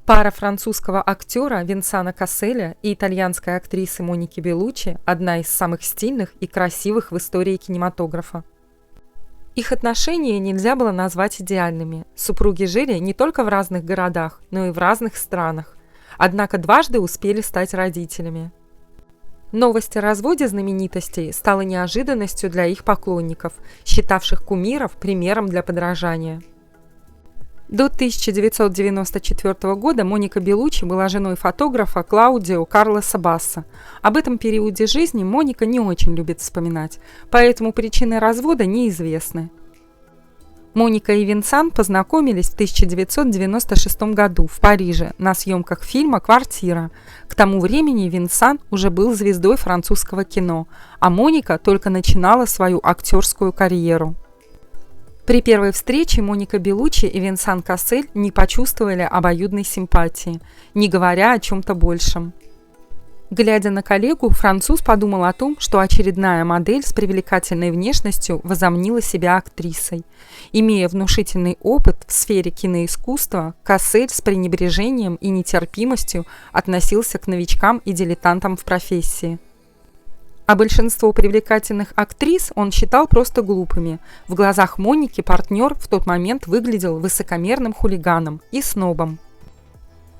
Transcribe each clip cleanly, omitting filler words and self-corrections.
Пара французского актера Винсана Касселя и итальянской актрисы Моники Беллуччи – одна из самых стильных и красивых в истории кинематографа. Их отношения нельзя было назвать идеальными. Супруги жили не только в разных городах, но и в разных странах. Однако дважды успели стать родителями. Новость о разводе знаменитостей стала неожиданностью для их поклонников, считавших кумиров примером для подражания. До 1994 года Моника Беллуччи была женой фотографа Клаудио Карлоса Басса. Об этом периоде жизни Моника не очень любит вспоминать, поэтому причины развода неизвестны. Моника и Винсан познакомились в 1996 году в Париже на съемках фильма «Квартира». К тому времени Винсан уже был звездой французского кино, а Моника только начинала свою актерскую карьеру. При первой встрече Моника Беллуччи и Винсан Кассель не почувствовали обоюдной симпатии, не говоря о чем-то большем. Глядя на коллегу, француз подумал о том, что очередная модель с привлекательной внешностью возомнила себя актрисой. Имея внушительный опыт в сфере киноискусства, Кассель с пренебрежением и нетерпимостью относился к новичкам и дилетантам в профессии. А большинство привлекательных актрис он считал просто глупыми. В глазах Моники партнер в тот момент выглядел высокомерным хулиганом и снобом.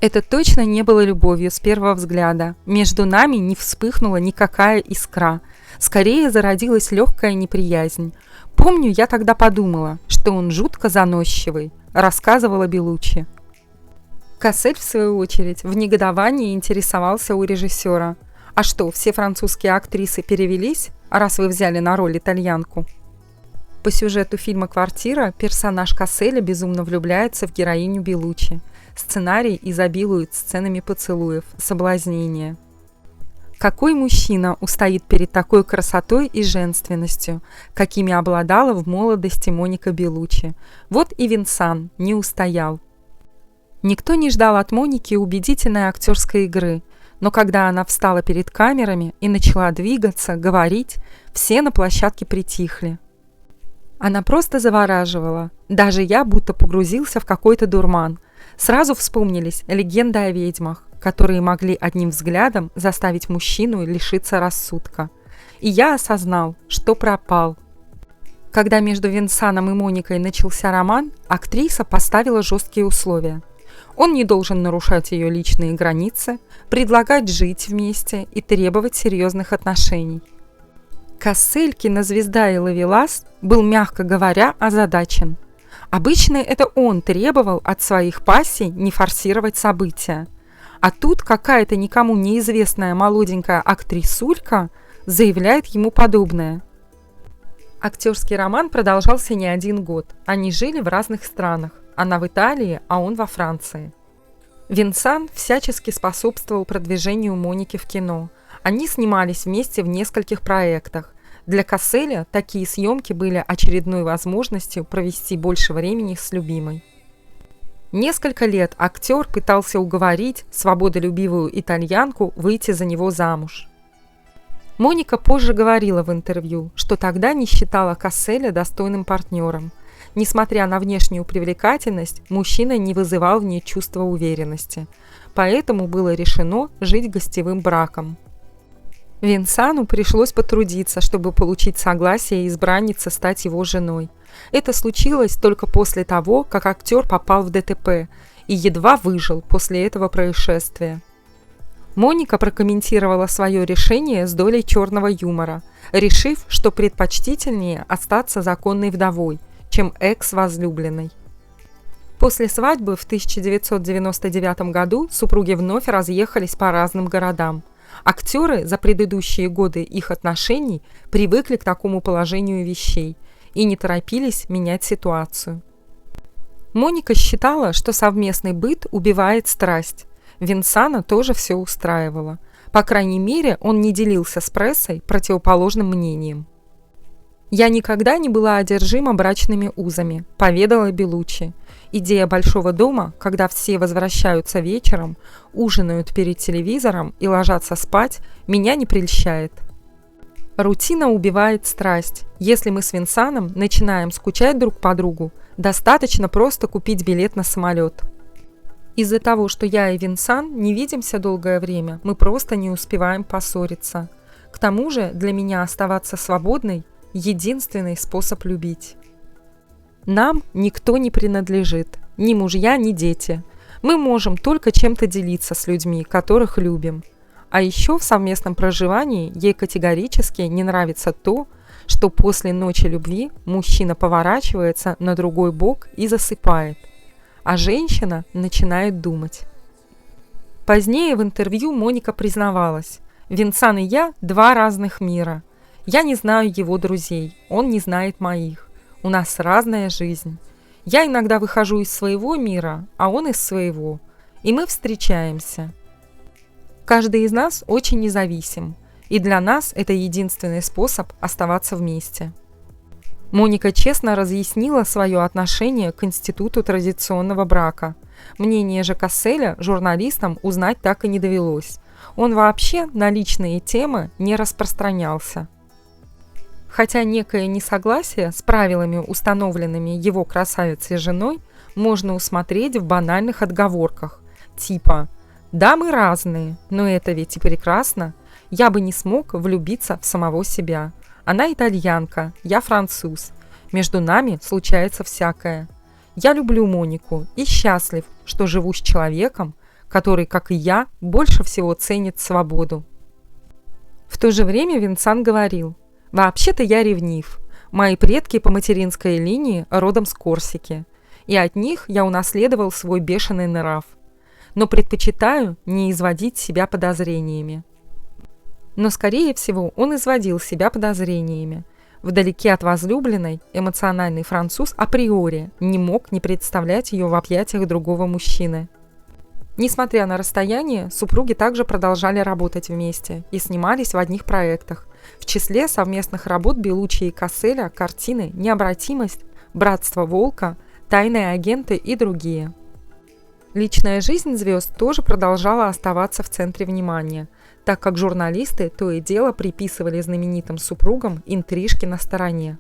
Это точно не было любовью с первого взгляда. Между нами не вспыхнула никакая искра. Скорее зародилась легкая неприязнь. Помню, я тогда подумала, что он жутко заносчивый, рассказывала Беллуччи. Кассель, в свою очередь, в негодовании интересовался у режиссера. А что, все французские актрисы перевелись, раз вы взяли на роль итальянку? По сюжету фильма «Квартира» персонаж Касселя безумно влюбляется в героиню Беллуччи. Сценарий изобилует сценами поцелуев, соблазнения. Какой мужчина устоит перед такой красотой и женственностью, какими обладала в молодости Моника Беллуччи? Вот и Винсан не устоял. Никто не ждал от Моники убедительной актерской игры, но когда она встала перед камерами и начала двигаться, говорить, все на площадке притихли. Она просто завораживала. Даже я будто погрузился в какой-то дурман. Сразу вспомнились легенды о ведьмах, которые могли одним взглядом заставить мужчину лишиться рассудка. И я осознал, что пропал. Когда между Винсаном и Моникой начался роман, актриса поставила жесткие условия. Он не должен нарушать ее личные границы, предлагать жить вместе и требовать серьезных отношений. Кассель, кинозвезда и ловелас, был, мягко говоря, озадачен. Обычно это он требовал от своих пассий не форсировать события. А тут какая-то никому неизвестная молоденькая актрисулька заявляет ему подобное. Актерский роман продолжался не один год. Они жили в разных странах. Она в Италии, а он во Франции. Винсан всячески способствовал продвижению Моники в кино. Они снимались вместе в нескольких проектах. Для Касселя такие съемки были очередной возможностью провести больше времени с любимой. Несколько лет актер пытался уговорить свободолюбивую итальянку выйти за него замуж. Моника позже говорила в интервью, что тогда не считала Касселя достойным партнером. Несмотря на внешнюю привлекательность, мужчина не вызывал в ней чувства уверенности. Поэтому было решено жить гостевым браком. Винсану пришлось потрудиться, чтобы получить согласие избранницы стать его женой. Это случилось только после того, как актер попал в ДТП и едва выжил после этого происшествия. Моника прокомментировала свое решение с долей черного юмора, решив, что предпочтительнее остаться законной вдовой, чем экс-возлюбленной. После свадьбы в 1999 году супруги вновь разъехались по разным городам. Актеры за предыдущие годы их отношений привыкли к такому положению вещей и не торопились менять ситуацию. Моника считала, что совместный быт убивает страсть. Винсана тоже все устраивало. По крайней мере, он не делился с прессой противоположным мнением. «Я никогда не была одержима брачными узами», – поведала Беллуччи. «Идея большого дома, когда все возвращаются вечером, ужинают перед телевизором и ложатся спать, меня не прельщает. Рутина убивает страсть. Если мы с Винсаном начинаем скучать друг по другу, достаточно просто купить билет на самолет». Из-за того, что я и Винсан не видимся долгое время, мы просто не успеваем поссориться. К тому же для меня оставаться свободной – единственный способ любить. Нам никто не принадлежит, ни мужья, ни дети. Мы можем только чем-то делиться с людьми, которых любим. А еще в совместном проживании ей категорически не нравится то, что после ночи любви мужчина поворачивается на другой бок и засыпает, а женщина начинает думать. Позднее в интервью Моника признавалась: «Винсан и я – два разных мира. Я не знаю его друзей, он не знает моих. У нас разная жизнь. Я иногда выхожу из своего мира, а он из своего. И мы встречаемся. Каждый из нас очень независим, и для нас это единственный способ оставаться вместе». Моника честно разъяснила свое отношение к институту традиционного брака. Мнение же Касселя журналистам узнать так и не довелось. Он вообще на личные темы не распространялся. Хотя некое несогласие с правилами, установленными его красавицей женой, можно усмотреть в банальных отговорках, типа «Да, мы разные, но это ведь и прекрасно. Я бы не смог влюбиться в самого себя. Она итальянка, я француз. Между нами случается всякое. Я люблю Монику и счастлив, что живу с человеком, который, как и я, больше всего ценит свободу». В то же время Винсан говорил: «Вообще-то я ревнив. Мои предки по материнской линии родом с Корсики, и от них я унаследовал свой бешеный нрав. Но предпочитаю не изводить себя подозрениями». Но, скорее всего, он изводил себя подозрениями. Вдалеке от возлюбленной, эмоциональный француз априори не мог не представлять ее в объятиях другого мужчины. Несмотря на расстояние, супруги также продолжали работать вместе и снимались в одних проектах. В числе совместных работ Белуччи и Касселя картины «Необратимость», «Братство волка», «Тайные агенты» и другие. Личная жизнь звезд тоже продолжала оставаться в центре внимания, так как журналисты то и дело приписывали знаменитым супругам интрижки на стороне.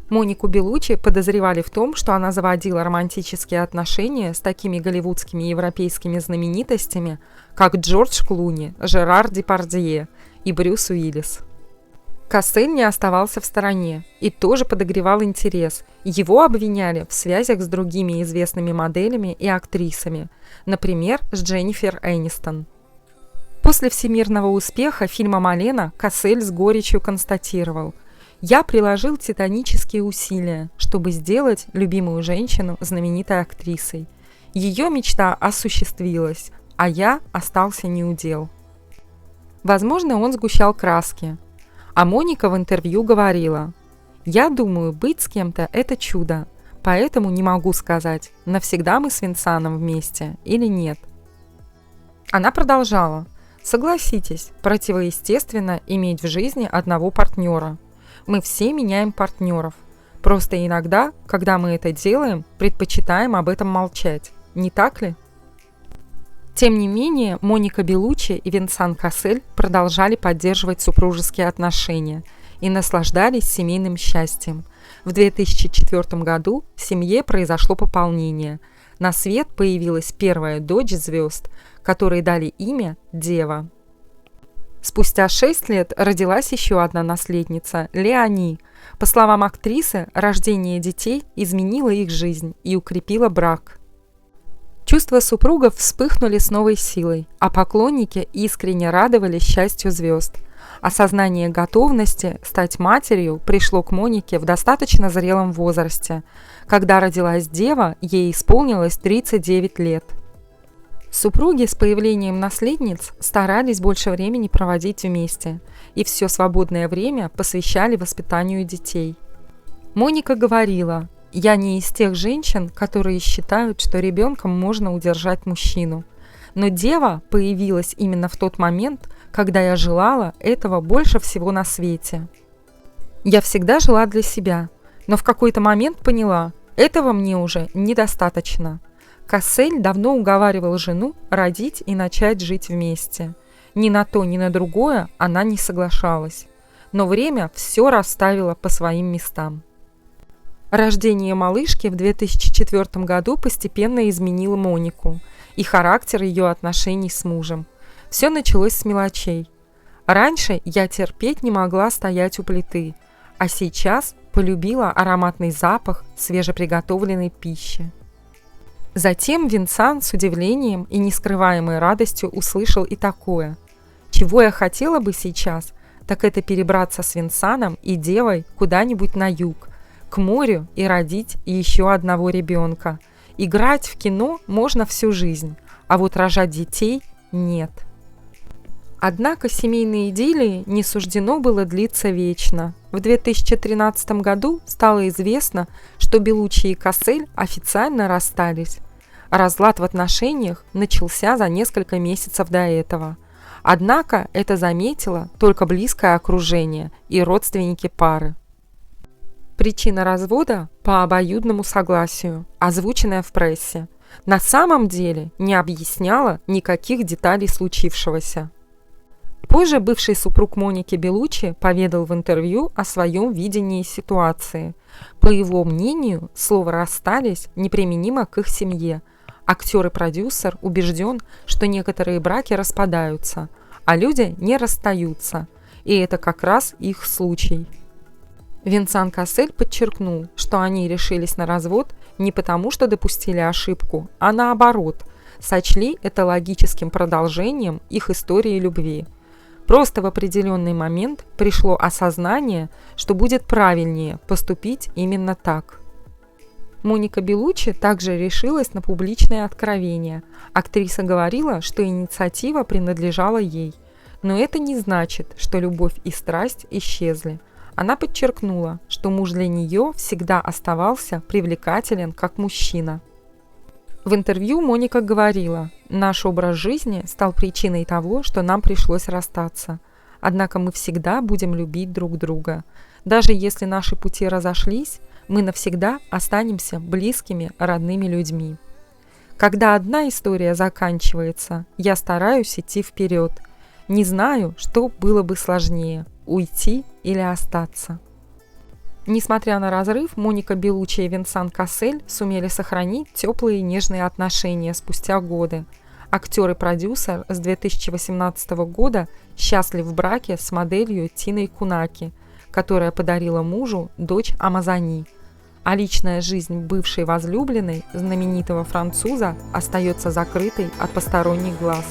Монику Белуччи подозревали в том, что она заводила романтические отношения с такими голливудскими и европейскими знаменитостями, как Джордж Клуни, Жерар Депардье и Брюс Уиллис. Кассель не оставался в стороне и тоже подогревал интерес. Его обвиняли в связях с другими известными моделями и актрисами, например, с Дженнифер Энистон. После всемирного успеха фильма «Малена» Кассель с горечью констатировал: «Я приложил титанические усилия, чтобы сделать любимую женщину знаменитой актрисой. Ее мечта осуществилась, а я остался неудел». Возможно, он сгущал краски. А Моника в интервью говорила: «Я думаю, быть с кем-то – это чудо, поэтому не могу сказать, навсегда мы с Винсаном вместе или нет». Она продолжала: «Согласитесь, противоестественно иметь в жизни одного партнера. Мы все меняем партнеров. Просто иногда, когда мы это делаем, предпочитаем об этом молчать. Не так ли?» Тем не менее, Моника Белуччи и Винсан Кассель продолжали поддерживать супружеские отношения и наслаждались семейным счастьем. В 2004 году в семье произошло пополнение. На свет появилась первая дочь звезд, которой дали имя Дева. Спустя 6 лет родилась еще одна наследница – Леони. По словам актрисы, рождение детей изменило их жизнь и укрепило брак. Чувства супругов вспыхнули с новой силой, а поклонники искренне радовались счастью звезд. Осознание готовности стать матерью пришло к Монике в достаточно зрелом возрасте. Когда родилась Дева, ей исполнилось 39 лет. Супруги с появлением наследниц старались больше времени проводить вместе и все свободное время посвящали воспитанию детей. Моника говорила: «Я не из тех женщин, которые считают, что ребенком можно удержать мужчину. Но Дева появилась именно в тот момент, когда я желала этого больше всего на свете. Я всегда жила для себя, но в какой-то момент поняла, этого мне уже недостаточно». Кассель давно уговаривал жену родить и начать жить вместе. Ни на то, ни на другое она не соглашалась. Но время все расставило по своим местам. Рождение малышки в 2004 году постепенно изменило Монику. и характер ее отношений с мужем. Все началось с мелочей. Раньше я терпеть не могла стоять у плиты, а сейчас полюбила ароматный запах свежеприготовленной пищи. Затем Винсан с удивлением и нескрываемой радостью услышал и такое: «Чего я хотела бы сейчас, так это перебраться с Винсаном и девой куда-нибудь на юг, к морю и родить еще одного ребенка. Играть в кино можно всю жизнь, а вот рожать детей нет». Однако семейной идиллии не суждено было длиться вечно. В 2013 году стало известно, что Беллуччи и Кассель официально расстались. Разлад в отношениях начался за несколько месяцев до этого. Однако это заметило только близкое окружение и родственники пары. Причина развода по обоюдному согласию, озвученная в прессе, на самом деле не объясняла никаких деталей случившегося. Позже бывший супруг Моники Беллуччи поведал в интервью о своем видении ситуации. По его мнению, слово «расстались» неприменимо к их семье. Актер и продюсер убежден, что некоторые браки распадаются, а люди не расстаются, и это как раз их случай. Винсан Кассель подчеркнул, что они решились на развод не потому, что допустили ошибку, а наоборот, сочли это логическим продолжением их истории любви. Просто в определенный момент пришло осознание, что будет правильнее поступить именно так. Моника Беллуччи также решилась на публичное откровение. Актриса говорила, что инициатива принадлежала ей. Но это не значит, что любовь и страсть исчезли. Она подчеркнула, что муж для нее всегда оставался привлекателен как мужчина. В интервью Моника говорила: «Наш образ жизни стал причиной того, что нам пришлось расстаться. Однако мы всегда будем любить друг друга. Даже если наши пути разошлись, мы навсегда останемся близкими, родными людьми. Когда одна история заканчивается, я стараюсь идти вперед. Не знаю, что было бы сложнее – уйти или остаться». Несмотря на разрыв, Моника Беллуччи и Винсан Кассель сумели сохранить теплые и нежные отношения спустя годы. Актер и продюсер с 2018 года счастлив в браке с моделью Тиной Кунаки, которая подарила мужу дочь Амазони. А личная жизнь бывшей возлюбленной знаменитого француза остается закрытой от посторонних глаз.